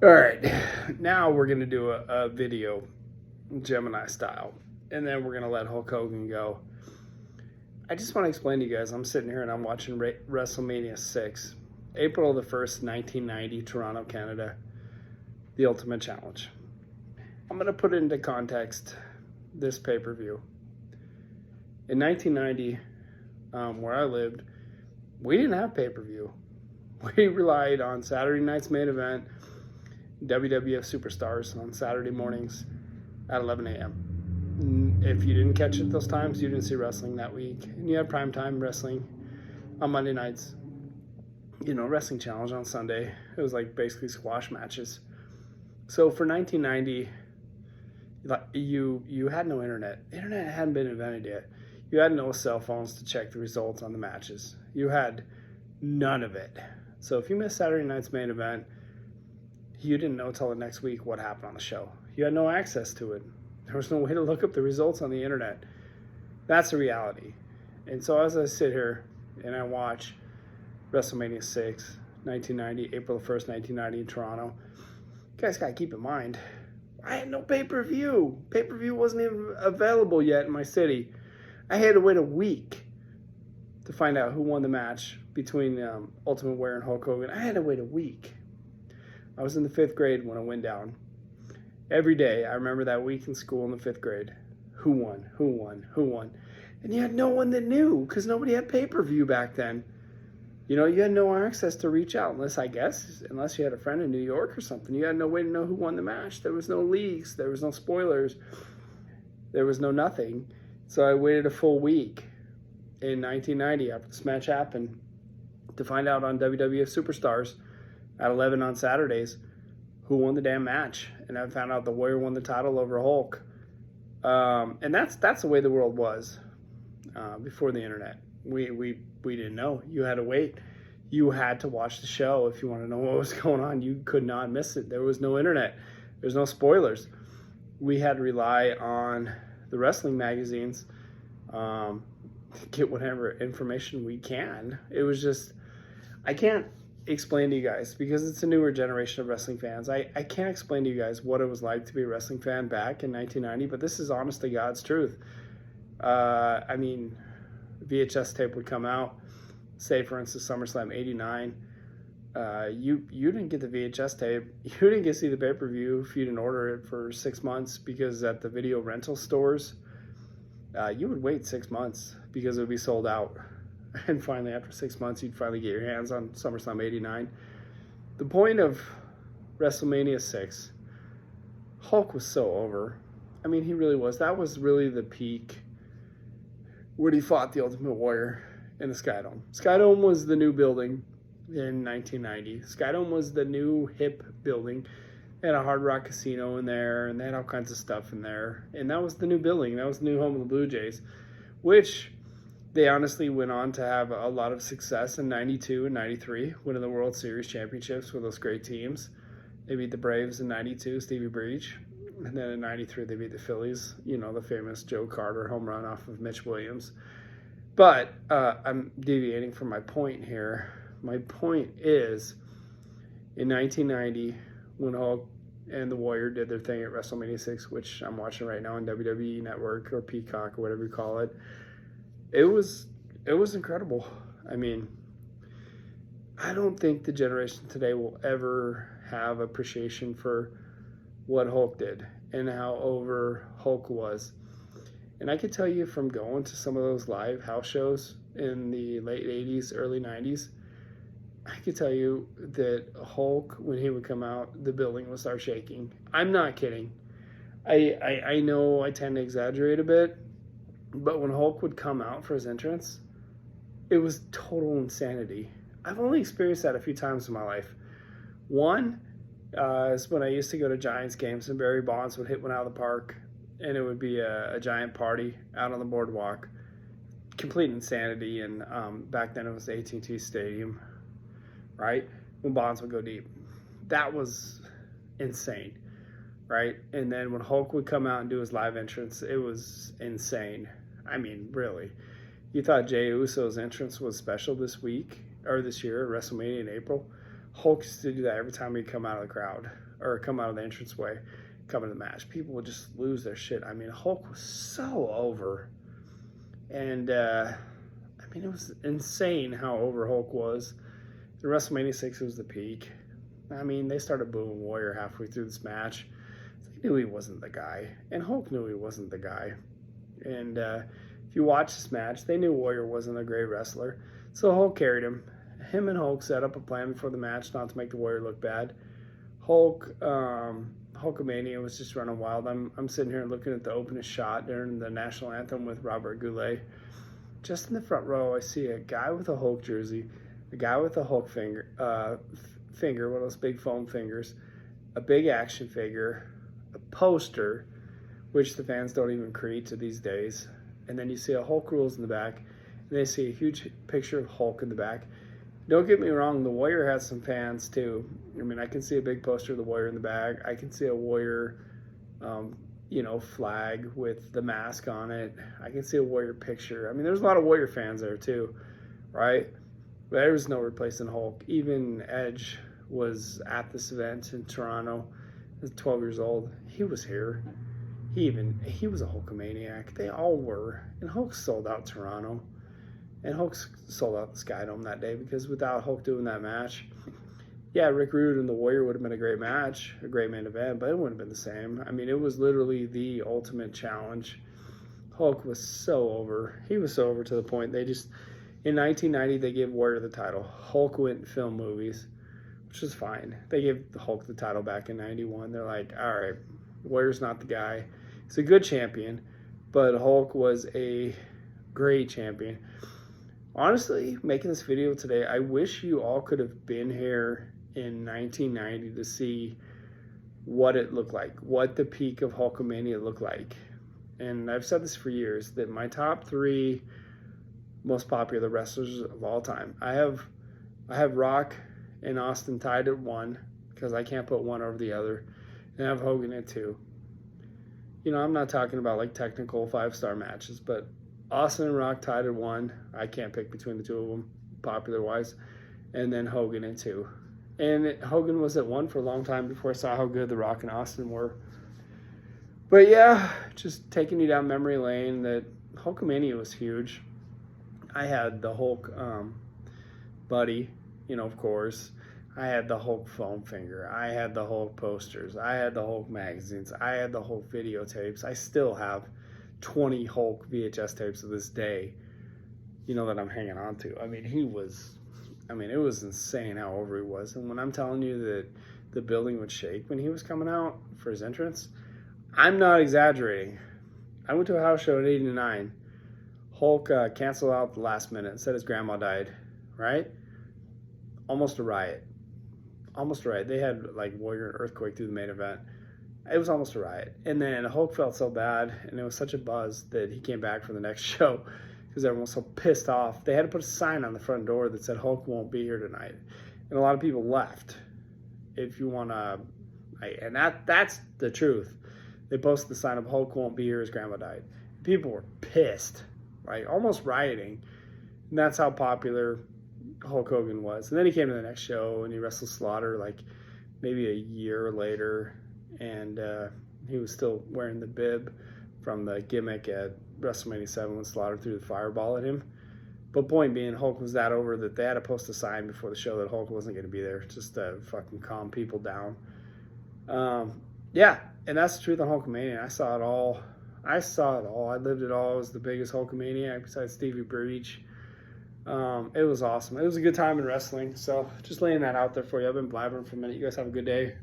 All right, now we're going to do a video Gemini style, and then we're going to let Hulk Hogan go. I just want to explain to you guys, I'm sitting here and I'm watching WrestleMania 6, April the 1st, 1990, Toronto, Canada, the Ultimate Challenge. I'm going to put into context this pay-per-view. In 1990, where I lived, we didn't have pay-per-view. We relied on Saturday night's main event, WWF Superstars, on Saturday mornings at 11 a.m. If you didn't catch it those times, you didn't see wrestling that week. And you had primetime wrestling on Monday nights. Wrestling challenge on Sunday. It was like basically squash matches. So for 1990, you had no internet. The internet hadn't been invented yet. You had no cell phones to check the results on the matches. You had none of it. So if you missed Saturday night's main event, you didn't know till the next week what happened on the show. You had no access to it. There was no way to look up the results on the internet. That's the reality. And so as I sit here and I watch WrestleMania 6, 1990, April 1st, 1990 in Toronto, you guys got to keep in mind, I had no pay-per-view. Pay-per-view wasn't even available yet in my city. I had to wait a week to find out who won the match between Ultimate Warrior and Hulk Hogan. I had to wait a week. I was in the 5th grade when it went down. Every day, I remember that week in school in the 5th grade. Who won? Who won? Who won? And you had no one that knew because nobody had pay-per-view back then. You had no access to reach out unless you had a friend in New York or something. You had no way to know who won the match. There was no leaks. There was no spoilers. There was no nothing. So I waited a full week in 1990 after this match happened to find out on WWF Superstars at 11 on Saturdays who won the damn match. And I found out the Warrior won the title over Hulk. And that's the way the world was before the internet. We didn't know. You had to wait. You had to watch the show if you want to know what was going on. You could not miss it. There was no internet. There's no spoilers. We had to rely on the wrestling magazines to get whatever information we can. It was just, I can't explain to you guys because it's a newer generation of wrestling fans. I can't explain to you guys what it was like to be a wrestling fan back in 1990, but this is honest to God's truth. VHS tape would come out, say for instance SummerSlam 89. You didn't get the VHS tape. You didn't get to see the pay-per-view if you didn't order it for 6 months, because at the video rental stores, you would wait 6 months because it would be sold out. And finally, after 6 months, you'd finally get your hands on SummerSlam 89. The point of WrestleMania 6, Hulk was so over. I mean, he really was. That was really the peak when he fought the Ultimate Warrior in the Skydome. Skydome was the new building in 1990. Skydome was the new hip building. They had a Hard Rock Casino in there, and they had all kinds of stuff in there. And that was the new building. That was the new home of the Blue Jays, which they honestly went on to have a lot of success in 92 and 93, winning the World Series championships with those great teams. They beat the Braves in 92, Stevie Breach. And then in 93, they beat the Phillies, the famous Joe Carter home run off of Mitch Williams. But I'm deviating from my point here. My point is, in 1990, when Hulk and the Warrior did their thing at WrestleMania 6, which I'm watching right now on WWE Network or Peacock or whatever you call it, it was incredible. I mean, I don't think the generation today will ever have appreciation for what Hulk did and how over Hulk was. And I could tell you from going to some of those live house shows in the late 80s, early 90s, I could tell you that Hulk, when he would come out, the building would start shaking. I'm not kidding. I know I tend to exaggerate a bit, but when Hulk would come out for his entrance, it was total insanity. I've only experienced that a few times in my life. One is when I used to go to Giants games and Barry Bonds would hit one out of the park, and it would be a giant party out on the boardwalk. Complete insanity, and back then it was the AT&T Stadium, right? When Bonds would go deep. That was insane, right? And then when Hulk would come out and do his live entrance, it was insane. I mean, really. You thought Jey Uso's entrance was special this week, or this year at WrestleMania in April? Hulk used to do that every time he'd come out of the crowd or come out of the entranceway, come into the match. People would just lose their shit. I mean, Hulk was so over. And, I mean, it was insane how over Hulk was. The WrestleMania 6 was the peak. I mean, they started booing Warrior halfway through this match. They knew he wasn't the guy. And Hulk knew he wasn't the guy. And if you watch this match, they knew Warrior wasn't a great wrestler. So Hulk carried him. Him and Hulk set up a plan before the match not to make the Warrior look bad. Hulkamania was just running wild. I'm sitting here looking at the opening shot during the national anthem with Robert Goulet. Just in the front row, I see a guy with a Hulk jersey, a guy with a Hulk finger, one of those big foam fingers, a big action figure, a poster, which the fans don't even create to these days. And then you see a Hulk Rules in the back, and they see a huge picture of Hulk in the back. Don't get me wrong, the Warrior has some fans too. I mean, I can see a big poster of the Warrior in the back. I can see a Warrior, flag with the mask on it. I can see a Warrior picture. I mean, there's a lot of Warrior fans there too, right? But there was no replacing Hulk. Even Edge was at this event in Toronto. He was 12 years old. He was here. He was a Hulkamaniac. They all were. And Hulk sold out Toronto. And Hulk sold out the Skydome that day because without Hulk doing that match, yeah, Rick Rude and the Warrior would have been a great match, a great main event, but it wouldn't have been the same. I mean, it was literally the ultimate challenge. Hulk was so over. He was so over to the point in 1990, they gave Warrior the title. Hulk went and filmed movies, which was fine. They gave Hulk the title back in 91. They're like, all right, Warrior's not the guy. He's a good champion, but Hulk was a great champion. Honestly, making this video today, I wish you all could have been here in 1990 to see what it looked like, what the peak of Hulkamania looked like. And I've said this for years, that my top 3 most popular wrestlers of all time, I have Rock and Austin tied at 1 because I can't put one over the other, and I have Hogan at 2. I'm not talking about like technical 5-star matches, but Austin and Rock tied at 1. I can't pick between the two of them, popular-wise. And then Hogan at 2. And Hogan was at 1 for a long time before I saw how good The Rock and Austin were. But yeah, just taking you down memory lane, that Hulkamania was huge. I had the Hulk buddy, of course. I had the Hulk foam finger. I had the Hulk posters. I had the Hulk magazines. I had the Hulk videotapes. I still have 20 Hulk VHS tapes to this day, that I'm hanging on to. I mean, it was insane how over he was. And when I'm telling you that the building would shake when he was coming out for his entrance, I'm not exaggerating. I went to a house show in '89. Hulk canceled out at the last minute and said his grandma died, right? Almost a riot. They had like Warrior and Earthquake through the main event. It was almost a riot. And then Hulk felt so bad, and it was such a buzz that he came back for the next show because everyone was so pissed off. They had to put a sign on the front door that said Hulk won't be here tonight. And a lot of people left. If you want to, and that's the truth. They posted the sign of Hulk won't be here, his grandma died. People were pissed, right? Almost rioting. And that's how popular Hulk Hogan was. And then he came to the next show and he wrestled Slaughter like maybe a year later. And he was still wearing the bib from the gimmick at WrestleMania 7 when Slaughter threw the fireball at him. But point being, Hulk was that over that they had to post a sign before the show that Hulk wasn't going to be there, just to fucking calm people down. Yeah, and that's the truth on Hulkamania. I saw it all. I lived it all. I was the biggest Hulkamaniac besides Stevie Breach. It was awesome. It was a good time in wrestling. So just laying that out there for you. I've been blabbering for a minute. You guys have a good day.